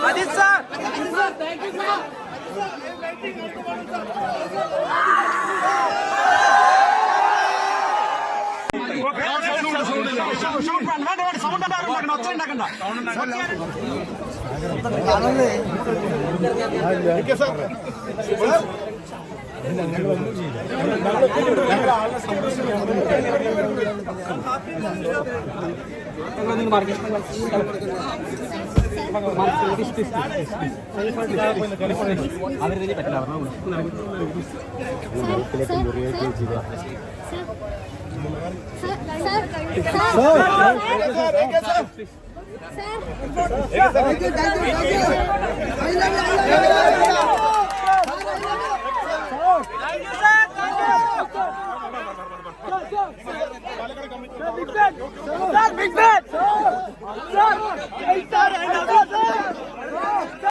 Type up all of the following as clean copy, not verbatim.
Ajith sir, thank you sir.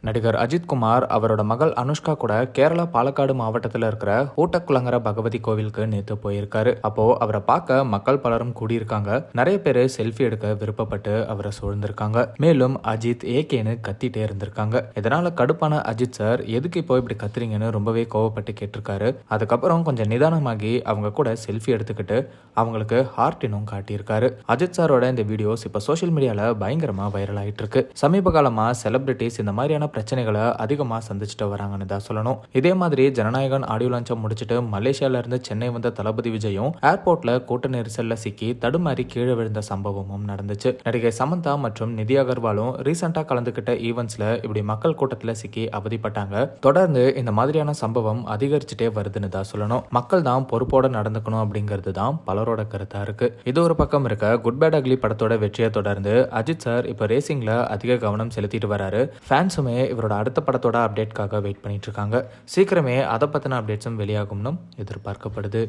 நடிகர் அஜித் குமார் அவரோட மகள் அனுஷ்கா கூட கேரளா பாலக்காடு மாவட்டத்தில் இருக்கிற ஊட்டக்குளங்கர பகவதி கோவிலுக்கு நேத்து போயிருக்காரு. அப்போ அவரை பார்க்க மக்கள் பலரும் கூடியிருக்காங்க. நிறைய பேர் செல்ஃபி எடுக்க விருப்பப்பட்டு அவரை சூழ்ந்திருக்காங்க. மேலும் அஜித் ஏகேன்னு கத்திட்டே இருந்திருக்காங்க. இதனால கடுப்பான அஜித் சார் எதுக்கு இப்போ இப்படி கத்துறீங்கன்னு ரொம்பவே கோவப்பட்டு கேட்டிருக்காரு. அதுக்கப்புறம் கொஞ்சம் நிதானமாகி அவங்க கூட செல்ஃபி எடுத்துக்கிட்டு அவங்களுக்கு ஹார்ட் இன்னும் காட்டியிருக்காரு. அஜித் சாரோட இந்த வீடியோஸ் இப்போ சோசியல் மீடியால பயங்கரமா வைரல் ஆயிட்டு இருக்கு. சமீப காலமா செலிபிரிட்டிஸ் இந்த மாதிரியான பிரச்சனைகளை அதிகமா சந்திச்சுட்டு வராங்கன்னு தான் சொல்லணும். இதே மாதிரி ஜனநாயகன் ஆடியோ லான்ச்சை முடிச்சுட்டு மலேசியால இருந்து சென்னை வந்த தளபதி விஜயும் ஏர்போர்ட்ல கூட்ட நெரிசல்ல சிக்கி தடுமாறி கீழே விழுந்த சம்பவமும் நடந்துச்சு. நடிகை சமந்தா மற்றும் நிதி அகர்வாலும் ரீசெண்டா கலந்துகிட்ட ஈவென்ட்ஸ்ல இப்படி மக்கள் கூட்டத்துல சிக்கி அவதிப்பட்டாங்க. தொடர்ந்து இந்த மாதிரியான சம்பவம் அதிகரிச்சுட்டே வருதுன்னு தான் சொல்லணும். மக்கள் தான் பொறுப்போட நடந்துக்கணும் அப்படிங்கிறது தான் பலரோட கருத்தா இருக்கு. இது ஒரு பக்கம் இருக்க குட் பேட் அக்லி படத்தோட வெற்றியை தொடர்ந்து அஜித் சார் இப்ப ரேசிங்ல அதிக கவனம் செலுத்திட்டு வராரு. ஃபேன்ஸுமே இவரோட அடுத்த படத்தோட அப்டேட்காக வெயிட் பண்ணிட்டு இருக்காங்க. சீக்கிரமே அதை பத்தின அப்டேட்ஸும் வெளியாகும்னு எதிர்பார்க்கப்படுது.